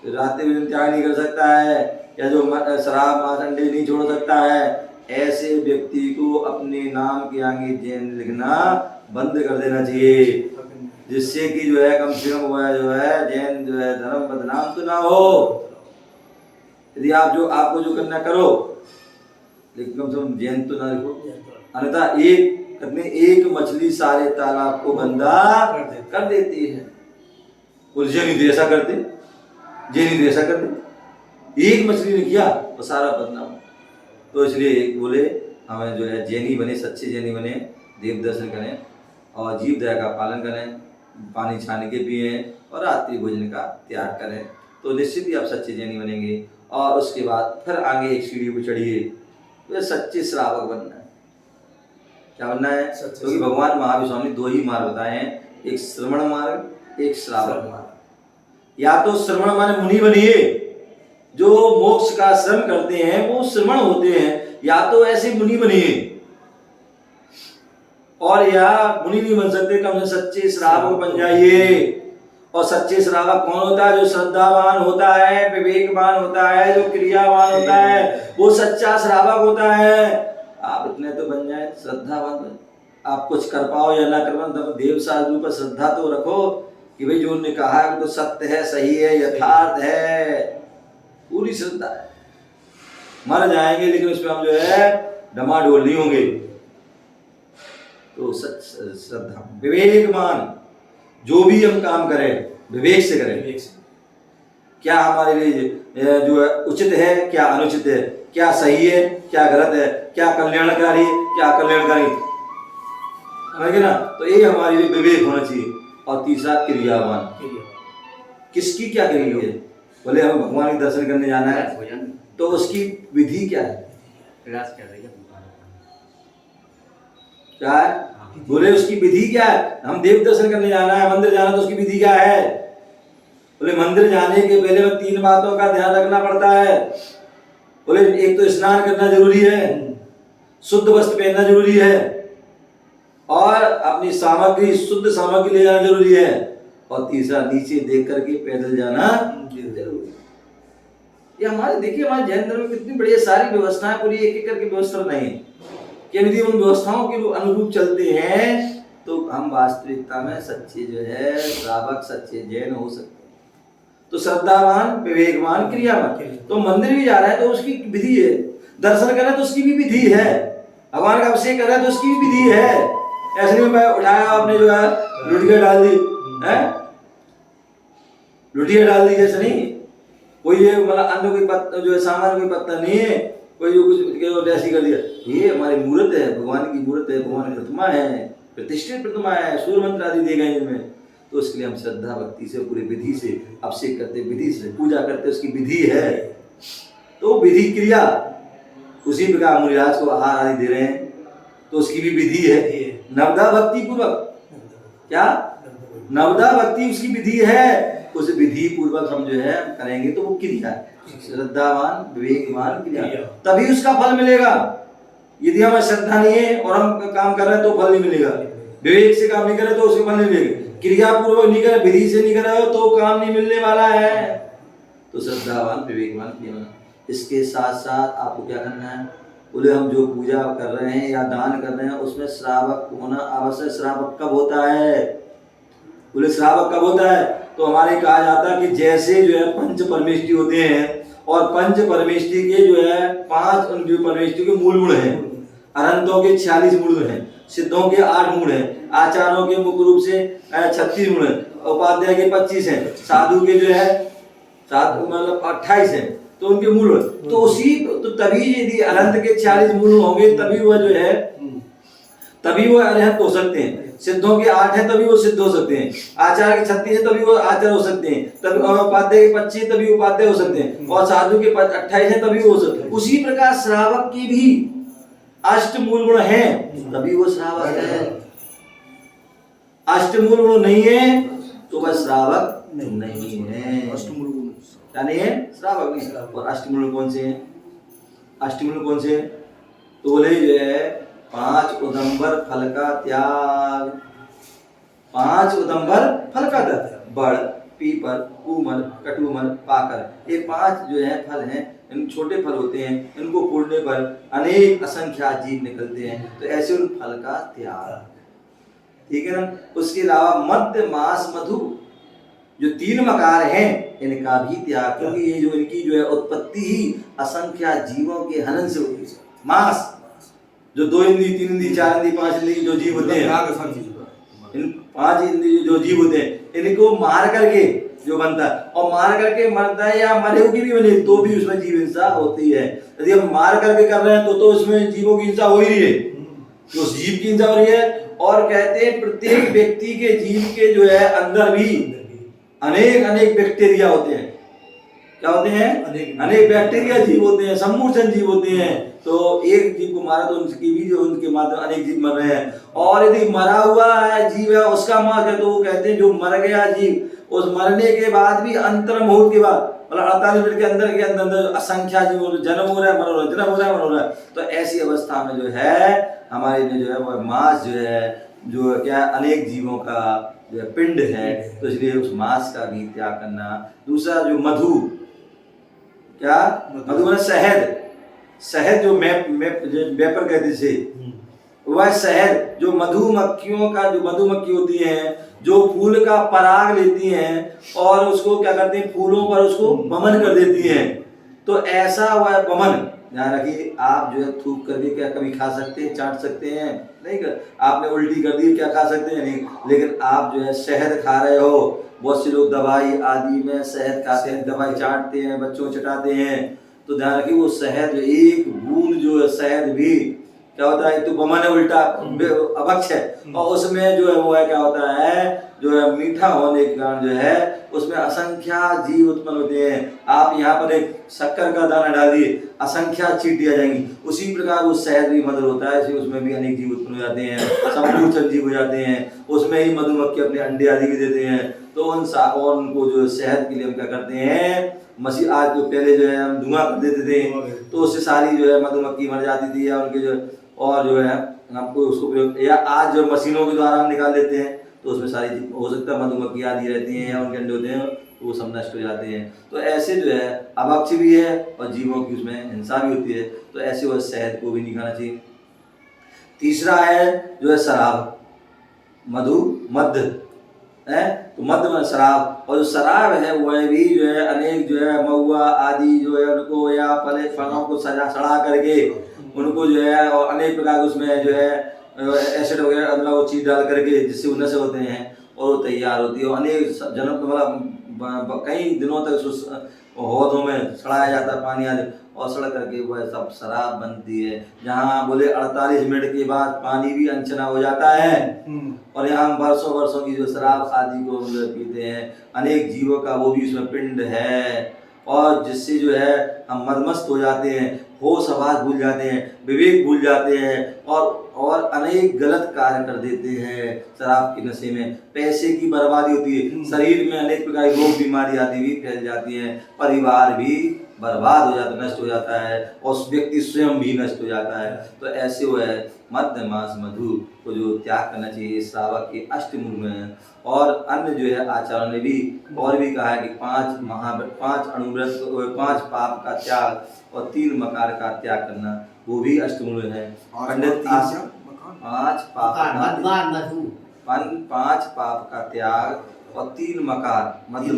रात्रि भोजन त्याग नहीं कर सकता है, या जो शराब मांस अंडे नहीं छोड़ सकता है, ऐसे व्यक्ति को अपने नाम के आगे जैन लिखना बंद कर देना चाहिए, जिससे कि जो है कम से कम वह जो है जैन जो है धर्म बदनाम तो ना हो। यदि आप जो आपको जो करना करो, लेकिन कम से कम जैन तो ना लिखो, अन्यथा एक मछली सारे तालाब को गंदा कर देती है। और जैनी तो ऐसा करते, जैनी तो ऐसा करते, एक मछली ने किया वो सारा बदनाम। तो इसलिए बोले हमें जो है जैनी बने, सच्चे जैनी बने, देव दर्शन करें और जीव दया का पालन करें, पानी छान के पिएं और रात्रि भोजन का त्याग करें, तो निश्चित ही आप सच्चे जैनी बनेंगे। और उसके बाद फिर आगे एक सीढ़ी पर चढ़िए, तो सच्चे श्रावक बनना है। क्या बनना है? क्योंकि भगवान महावीर स्वामी 2 ही मार्ग बताए हैं, एक श्रवण मार्ग, एक श्रावक मार्ग। या तो श्रवण माने मुनि बनिए, जो मोक्ष का श्रम करते हैं वो श्रवण होते हैं, या तो ऐसे मुनि बनिए, और या मुनि नहीं बन सकते, कम से सच्चे श्रावक बन जाइए। और सच्चे श्रावक कौन होता है? जो श्रद्धावान होता है, विवेकवान होता है, जो क्रियावान होता है, वो सच्चा श्रावक होता है। आप इतने तो बन जाए श्रद्धावान बन, आप कुछ कर पाओ या ना कर पाओ, देव साधु पर श्रद्धा तो रखो कि भाई जो उन्होंने कहा है वो तो सत्य है, सही है, यथार्थ है, पूरी श्रद्धा है। मर जाएंगे लेकिन उसमें हम जो है डमाडोल नहीं होंगे। तो श्रद्धा, विवेकमान, जो भी हम काम करें विवेक से करें, क्या हमारे लिए जो है उचित है, क्या अनुचित है, क्या सही है, क्या गलत है, क्या कल्याणकारी है, क्या कल्याणकारी, समझ ना। तो ये हमारे लिए विवेक होना चाहिए। और तीसरा क्रियावान, किसकी क्या क्रिया है। बोले हमें भगवान के दर्शन करने जाना है तो उसकी विधि क्या है, क्या है, बोले उसकी विधि क्या है। हम देव दर्शन करने जाना है, मंदिर जाना, तो उसकी विधि क्या है। बोले मंदिर जाने के पहले में 3 बातों का ध्यान रखना पड़ता है। बोले एक तो स्नान करना जरूरी है, शुद्ध वस्त्र पहनना जरूरी है, और अपनी सामग्री, शुद्ध सामग्री ले जाना जरूरी है, और तीसरा नीचे देख करके पैदल जाना जरूरी है। ये हमारे देखिए हमारे जैन धर्म में कितनी बढ़िया सारी व्यवस्थाएं, पूरी एक एक करके व्यवस्था नहीं है कि यदि उन व्यवस्थाओं के अनुरूप चलते हैं तो हम वास्तविकता में सच्चे जो है श्रावक, सच्चे जैन हो सकते हैं। तो श्रद्धावान, विवेकवान, क्रियावान। तो मंदिर भी जा रहा है तो उसकी विधि है, दर्शन कर रहा है तो उसकी भी विधि है, भगवान का अभिषेक कर रहा है तो उसकी भी विधि है। ऐसे नहीं मैं उठाया आपने जो है लुटिया डाल दी है, लुटिया डाल दी, जैसे नहीं कोई ये मतलब अन्य कोई पत्ता जो है सामान कोई पत्ता नहीं है, कोई जो कुछ ऐसी कर दिया। ये हमारी मूर्त है, भगवान की मूर्त है, भगवान की प्रतिमा है, प्रतिष्ठित प्रतिमा है, सूर्य मंत्र आदि दिए गए इनमें। तो उसके लिए हम श्रद्धा भक्ति से पूरी विधि से अभिषेक करते, विधि से पूजा करते, उसकी विधि है। तो विधि क्रिया उसी प्रकार मुनिराज को आहार आदि दे रहे हैं तो उसकी भी विधि है। नवदा भक्ति पूर्वक, क्या नवदा भक्ति उसकी विधि है, उस विधि पूर्वक हम जो है करेंगे तो वो क्रिया है। श्रद्धावान, विवेकवान, क्रिया, तभी उसका फल मिलेगा। यदि हमें श्रद्धा नहीं है और हम काम कर रहे हैं तो फल नहीं मिलेगा, विवेक से काम नहीं करे तो उसके फल नहीं मिलेगा, क्रिया पूर्वक नहीं करे, विधि से नहीं करे तो काम नहीं मिलने वाला है। तो श्रद्धावान, विवेकवान, क्रियावान। इसके साथ साथ आपको क्या करना है, बोले हम जो पूजा कर रहे हैं या दान कर रहे हैं उसमें श्रावक होना आवश्यक। श्रावक कब होता है, बोले श्रावक कब होता है, तो हमारे कहा जाता है कि जैसे जो है पंच परमेष्टि होते हैं और पंच परमेष्टि के जो है 5 जो परमेष्टि के मूल गुण हैं, अनंतों के 46 मूल हैं, सिद्धों के 8 मूल हैं, आचार्यों के मुख्य रूप से 36 मूल हैं, उपाध्याय के 25 हैं, साधु के जो है 7 मतलब 28 हैं, तो उनके मूल। तो उसी तो तभी यदि अनंत के 46 मूल होंगे तभी वह जो है तभी वो अरहंत हो सकते हैं। सिद्धों के 8 हैं तभी वो सिद्ध हो सकते हैं, आचार्य के 36 हैं तभी वो आचार्य हो सकते हैं, तभी उपाध्याय के 25 तभी उपाध्याय हो सकते हैं, और साधु के 28 हैं तभी वो हो सकते हैं। उसी प्रकार श्रावक की भी 8 मूल गुण हैं तभी वो श्रावक है। 8 मूल गुण नहीं है तो वह श्रावक नहीं है। अष्टमूल गुण क्या नहीं है, श्रावक नहीं। और अष्टमूल कौन से हैं, अष्टमूल कौन से हैं, तो बोले जो है 5 उदंबर फल का त्याग, 5 उदंबर फल का त्याग, बड़, पीपल, ऊमल, कटूमल, पाकर, ये 5 जो है फल हैं, इन छोटे फल होते हैं, इनको फोड़ने पर अनेक असंख्यात जीव निकलते हैं, तो ऐसे उन फल का त्याग, ठीक है ना। उसके अलावा मध्य, मास, मधु जो 3 मकार हैं इनका भी त्याग, क्योंकि ये जो इनकी जो है उत्पत्ति ही असंख्यात जीवों के हनन से होती है। मास जो 2 इंद्री, 3 इंद्री, 4 इंद्री, 5 इंद्री जो जीव होते हैं, इन 5 इंद्री जो जीव होते हैं इनको मार करके जो बनता है, और मार करके मरता है या मरे की भी बने तो भी उसमें जीव हिंसा होती है। यदि हम मार करके कर रहे हैं तो उसमें जीवों की हिंसा हो ही रही है, तो उस जीव की हिंसा हो रही है। और कहते हैं प्रत्येक व्यक्ति के जीव के जो है अंदर भी अनेक बैक्टीरिया होते हैं। क्या होते हैं, अनेक बैक्टीरिया जीव होते हैं, सम्मूर्छन जीव होते हैं। तो एक जीव को मारा तो उनकी भी जो उनके माध्यम अनेक जीव मर रहे हैं। और यदि मरा हुआ है जीव है उसका मार है तो वो कहते हैं जो मर गया जीव उस मरने के बाद भी अंतर मुहूर्त के बाद मतलब 48 मिनट के अंदर असंख्या जीव जन्म हो रहा है, मर हो रहा है, जन्म हो रहा है, मर हो रहा है। तो ऐसी अवस्था में जो है हमारे में जो है वह मांस जो है जो क्या अनेक जीवों का जो है पिंड है, तो इसलिए उस मांस का भी त्याग करना। दूसरा जो मधु, क्या मधु मतलब शहद, शहद जो वेपर कहते थे, वह शहद जो मधुमक्खियों का जो मधुमक्खी होती हैं जो फूल का पराग लेती हैं और उसको क्या करती हैं फूलों पर उसको वमन कर देती हैं। तो ऐसा वह वमन ध्यान रखिए, आप जो है थूक करके क्या कभी खा सकते हैं, चाट सकते हैं नहीं कर, आपने उल्टी कर दी क्या खा सकते हैं नहीं, लेकिन आप जो है शहद खा रहे हो बहुत से लोग दवाई आदि में शहद खाते हैं, दवाई चाटते हैं, बच्चों को चटाते हैं, तो ध्यान रखिए वो शहद एक बूंद जो है शहद भी क्या होता है, एक तो बमन है उल्टा अभक्ष है, और उसमें जो है वो है क्या होता है, जो है मीठा होने के कारण जो है उसमें असंख्या जीव उत्पन्न होते हैं। आप यहाँ पर एक शक्कर का दाना डालिए, असंख्या चींटियां जाएंगी। उसी प्रकार वो शहद भी मधुर होता है, इसलिए उसमें भी अनेक जीव उत्पन्न हो जाते हैं, संपूर्ण जीव हो जाते हैं। उसमें ही मधुमक्खी अपने अंडे आदि भी देते हैं। तो और उनको जो शहद के लिए हम क्या करते हैं, मसीह आज तो पहले जो है हम धुआं कर देते थे, तो उससे सारी जो है मधुमक्खी मर जाती थी, या उनके जो और जो है आपको उसको प्रयोग, या आज जो मशीनों के द्वारा हम निकाल देते हैं, तो उसमें सारी हो सकता है मधुमक्खी आदि रहती हैं या उनके अंडे होते हैं, तो वो सब नष्ट हो जाते हैं। तो ऐसे जो है अभक्ष भी है और जीवों की उसमें हिंसा भी होती है, तो ऐसे वह शहद को भी नहीं खाना चाहिए। तीसरा है जो है शराब, मद्य है, तो मद्य में शराब, और जो शराब है वह भी जो है अनेक जो है महुआ आदि जो है उनको या फलों को सड़ा करके उनको जो है, और अनेक प्रकार उसमें जो है एसिड वगैरह मतलब वो चीज़ डाल करके जिससे वो नशे होते हैं और वो तैयार होती है, और अनेक जन्म मतलब कई दिनों तक हौदों में सड़ाया जाता है पानी आदि, और सड़ करके वह सब शराब बनती है। जहाँ बोले 48 मिनट के बाद पानी भी अनचना हो जाता है, और यहाँ हम वर्षों की जो शराब आदि को पीते हैं, अनेक जीवों का वो भी उसमें पिंड है, और जिससे जो है हम मदमस्त हो जाते हैं, होश आवाज भूल जाते हैं, विवेक भूल जाते हैं, और अनेक गलत कार्य कर देते हैं। शराब के नशे में पैसे की बर्बादी होती है, शरीर में अनेक प्रकार की रोग बीमारी आदि भी फैल जाती हैं, परिवार भी बर्बाद हो जाता है, नष्ट हो जाता है, और उस व्यक्ति स्वयं भी नष्ट हो जाता है। तो ऐसे वो है मद्य मांस मधु को जो त्याग करना चाहिए, श्रावक के अष्टमूल में है। और अन्य जो है आचार्यों ने भी और भी कहा है कि 5 अणुव्रत, 5 पाप का त्याग और 3 मकार का त्याग करना, वो भी अष्टमूल में है। पंडित 5 पाप का त्याग और 3 मकार, मद्य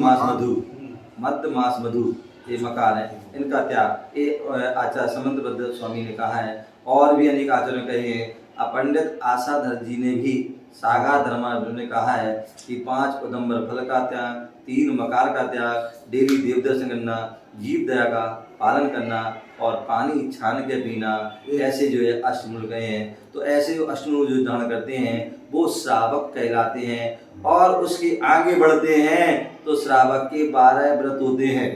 मांस मधु ये मकार है, इनका त्याग, ये आचार्य समंतभद्र स्वामी ने कहा है। और भी अनेक आचार्यों ने कहे हैं। पंडित आशाधर जी ने भी सागा धर्मार्थ ने कहा है कि 5 उदंबर फल का त्याग, 3 मकार का त्याग, डेली देव दर्शन करना, जीव दया का पालन करना, और पानी छान के पीना, ऐसे जो है अष्टमूल गए हैं। तो ऐसे अष्टमूल जो धारण करते हैं वो श्रावक कहलाते हैं। और उसके आगे बढ़ते हैं तो श्रावक के 12 व्रत होते हैं,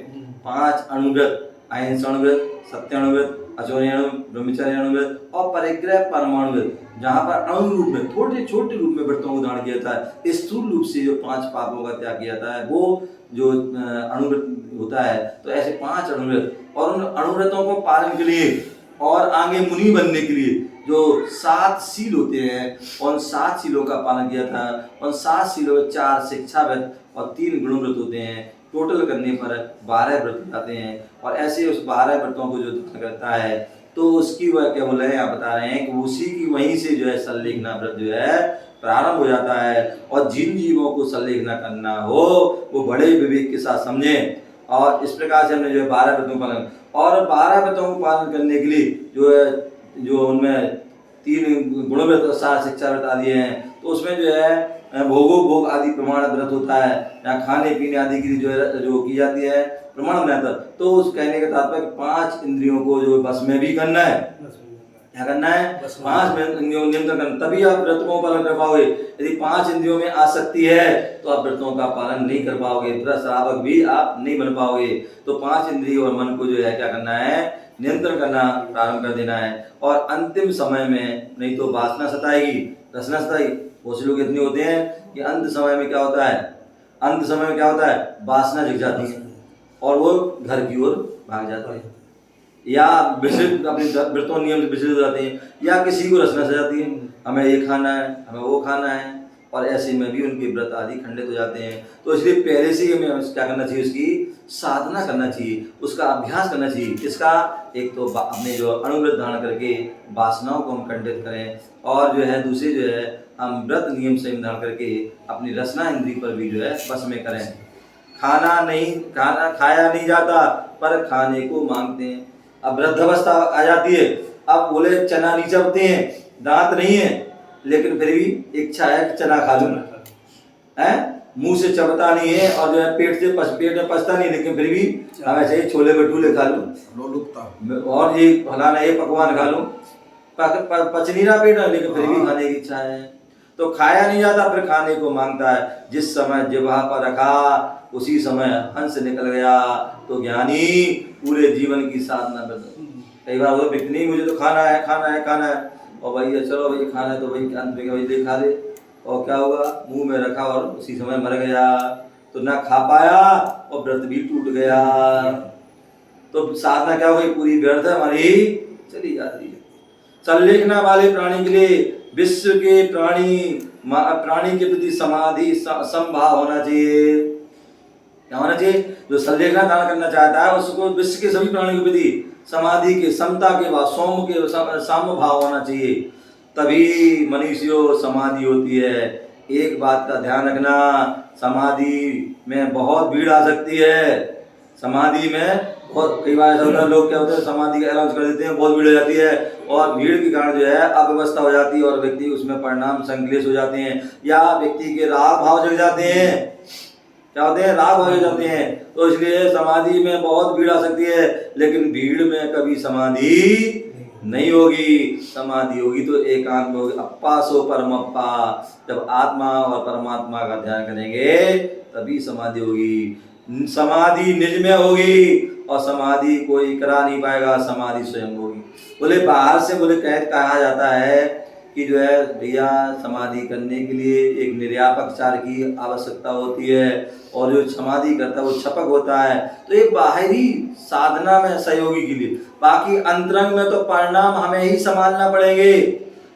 5 अणुव्रत, अहिंसा अणुव्रत, सत्य अणुव्रत, अचौर्य ब्रह्मचर्य अणुव्रत और परिग्रह परमाणु व्रत, जहाँ पर अणु रूप में छोटे छोटे रूप में व्रतों को धारण किया जाता है। स्थूल रूप से जो 5 पापों का त्याग किया जाता है वो जो अणुव्रत होता है। तो ऐसे 5 अणुव्रत, और उन अणुव्रतों को पालन के लिए और आगे मुनि बनने के लिए जो 7 शील होते हैं, उन 7 शीलों का पालन किया था। उन 7 शीलों में 4 शिक्षा व्रत और 3 गुण व्रत होते हैं। टोटल करने पर 12 व्रत आते हैं। और ऐसे उस 12 व्रतों को जो करता है तो उसकी वह क्या बोले हैं, आप बता रहे हैं कि उसी की वहीं से जो है सल्लेखना व्रत जो है प्रारंभ हो जाता है। और जिन जीवों को सल्लेखना करना हो वो बड़े विवेक के साथ समझें। और इस प्रकार से हमने जो है 12 व्रतों का पालन, और 12 व्रतों को पालन करने के लिए जो है जो उनमें 3 गुण व्रत और 7 शिक्षा व्रत आदि हैं, तो उसमें जो है भोग आदि प्रमाण व्रत होता है, या खाने पीने आदि की जो की जाती है प्रमाण बनाता। तो उस कहने का तात्पर्य 5 इंद्रियों को जो बस में भी करना है, क्या करना है, 5 इंद्रियों को नियंत्रण करना, तभी आप व्रतों का पालन कर पाओगे। यदि 5 इंद्रियों में आसक्ति है तो आप व्रतों का पालन नहीं कर पाओगे, श्रावक भी आप नहीं बन पाओगे। तो 5 इंद्रियों और मन को जो है क्या करना है, नियंत्रण करना प्रारंभ कर देना है। और अंतिम समय में नहीं तो वासना सताएगी, रसना सताएगी। बहुत से लोग इतने होते हैं कि अंत समय में क्या होता है, वासना जग जाती है और वो घर की ओर भाग जाते हैं, या विचलित अपने व्रतों नियम से विचलित हो जाते हैं, या किसी को रसना सजाती है, हमें ये खाना है, हमें वो खाना है, और ऐसे में भी उनके व्रत आदि खंडित हो जाते हैं। तो इसलिए पहले से ही हमें क्या करना चाहिए, उसकी साधना करना चाहिए, उसका अभ्यास करना चाहिए। इसका एक तो अपने जो अणुव्रत धारण करके वासनाओं को हम खंडित करें, और जो है दूसरे जो है हम व्रत नियम से धारण करके अपनी रसना इंद्री पर भी जो है बस में करें। खाना खाया नहीं जाता पर खाने को मांगते हैं। अब वृद्धावस्था आ जाती है, अब बोले चना नहीं चबते हैं, दांत नहीं है, लेकिन फिर भी इच्छा है कि चना खा लूं, है मुंह से चबता नहीं है और जो है पेट में पचता नहीं, लेकिन फिर भी हमें चाहिए छोले भटूरे खा लूं और ये फलाना ये पकवान खा लूं, पच नहीं रहा पेट में, लेकिन फिर भी खाने की इच्छा है। तो खाया नहीं जाता, फिर खाने को मांगता है। जिस समय जिह्वा पर रखा उसी समय हंस निकल गया। तो ज्ञानी पूरे जीवन की साधना करता। कई बार वो व्यक्ति नहीं, मुझे तो खाना है खाना है खाना है, और भैया चलो भाई खाना है तो भाई अंत में भाई ले खा ले, और क्या होगा, मुंह में रखा और उसी समय मर गया। तो ना खा पाया और व्रत भी टूट गया। तो साधना क्या हो गई, पूरी व्यर्थ हमारी चली जाती है। संलेखना वाले प्राणी के लिए विश्व के प्राणी के प्रति समाधि समभाव होना चाहिए। क्या होना चाहिए, जो संलेखना धारण करना चाहता है उसको विश्व के सभी प्राणियों के प्रति समाधि के समता के भाव सौम्य के साम्य भाव होना चाहिए, तभी मनुष्यों समाधि होती है। एक बात का ध्यान रखना, समाधि में बहुत भीड़ आ सकती है। समाधि में बहुत कई बार ऐसा होता है, लोग क्या होते हैं समाधि का अनाउंस कर देते हैं, बहुत भीड़ हो जाती है और भीड़ के कारण जो है अव्यवस्था हो जाती है और व्यक्ति उसमें परिणाम संक्लेश हो जाते हैं, या व्यक्ति के राग भाव जग जाते हैं। क्या होते हैं, राग भाव जग जाते हैं। तो इसलिए समाधि में बहुत भीड़ आ सकती है, लेकिन भीड़ में कभी समाधि नहीं होगी। समाधि होगी तो एकांत में होगी। अप्पा सो परमप्पा, जब आत्मा और परमात्मा का ध्यान करेंगे तभी समाधि होगी। समाधि निज में होगी और समाधि कोई करा नहीं पाएगा, समाधि स्वयं होगी। बोले बाहर से बोले कहा जाता है कि जो है भैया समाधि करने के लिए एक निर्यापक चार की आवश्यकता होती है, और जो समाधि करता है वो छपक होता है। तो ये बाहरी साधना में सहयोगी के लिए, बाकी अंतरंग में तो परिणाम हमें ही संभालना पड़ेंगे,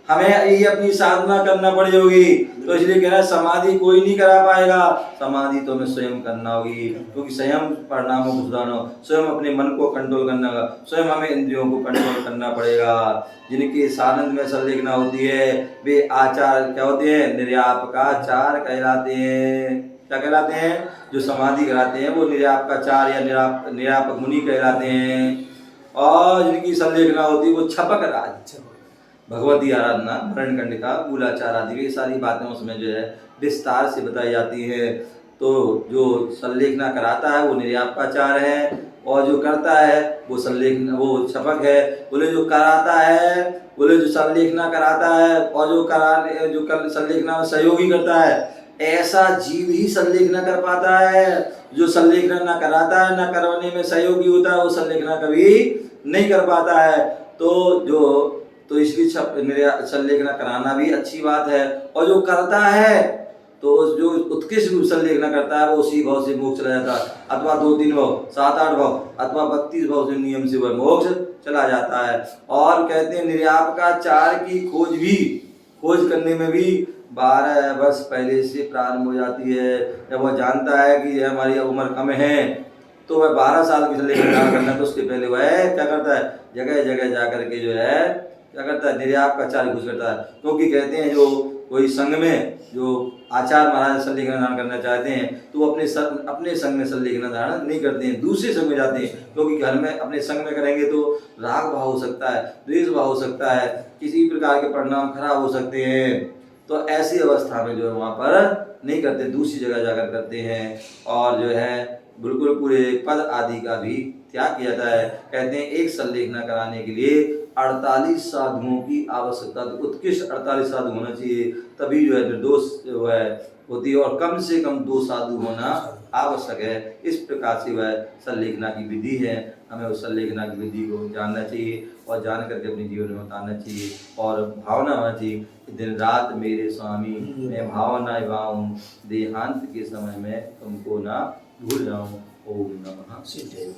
हमें ये अपनी साधना करना पड़ेगी। तो इसलिए कह रहा है समाधि कोई नहीं करा पाएगा, समाधि तो हमें स्वयं करना होगी, क्योंकि स्वयं परिणामों को सुधारना, स्वयं अपने मन को कंट्रोल करना, स्वयं हमें इंद्रियों को कंट्रोल करना पड़ेगा। जिनकी सानंद में संलेखना होती है वे आचार क्या होते हैं, निर्यापकाचार कहलाते हैं। क्या कहलाते हैं, जो समाधि कराते हैं वो निर्यापकाचार या निर्यापक मुनि कहलाते हैं। और जिनकी संलेखना होती है वो छपक राज, भगवती आराधना, भरण कंडिका, मूलाचार आदि, ये सारी बातें उसमें जो है विस्तार से बताई जाती है। तो जो संलेखना कराता है वो निर्यापकाचार है, और जो करता है वो संलेखना वो छपक है। बोले जो कराता है, बोले जो संलेखना कराता है और जो संलेखना में सहयोगी करता है, ऐसा जीव ही संलेखना कर पाता है। जो संलेखना ना कराता है ना करवाने में सहयोगी होता है, वो संलेखना कभी नहीं कर पाता है। तो इसलिए संलेखना कराना भी अच्छी बात है, और जो करता है तो जो उत्कृष्ट रूप संलेखना करता है वो उसी भाव से मोक्ष चला जाता है, अथवा 2-3 भाव 7-8 भाव अथवा 32 भाव से नियम से वह मोक्ष चला जाता है। और कहते हैं निर्यापकाचार की खोज करने में भी 12 वर्ष पहले से प्रारंभ हो जाती है। जब वह जानता है कि हमारी उम्र कम है तो वह 12 साल की संलेखना करना, तो उसके पहले वह क्या करता है, जगह जगह जा करके जो है क्या करता है, निर्यापकाचार खोज करता है। क्योंकि कहते हैं जो कोई संघ में जो आचार्य महाराज संलेखना धारण करना चाहते हैं तो वो अपने संघ में संलेखना धारण नहीं करते हैं, दूसरे संघ में जाते हैं। क्योंकि घर में अपने संघ में करेंगे तो राग भाव हो सकता है, द्वेष भाव हो सकता है, किसी प्रकार के परिणाम खराब हो सकते हैं। तो ऐसी अवस्था में जो है वहाँ पर नहीं करते, दूसरी जगह जाकर करते हैं। और जो है बिल्कुल पूरे पद आदि का भी त्याग किया जाता है। कहते हैं एक संलेखना कराने के लिए 48 साधुओं की आवश्यकता, तो उत्कृष्ट 48 साधु होना चाहिए, तभी जो है निर्दोष जो है होती है, और कम से कम 2 साधु होना आवश्यक है। इस प्रकार से वह संलेखना की विधि है। हमें उस संलेखना की विधि को जानना चाहिए और जान करके अपने जीवन में उतारना चाहिए, और भावना होना चाहिए दिन रात मेरे स्वामी मैं भावना गाऊं, देहांत के समय में तुमको ना भूल जाऊं। ओम नमः शिवाय।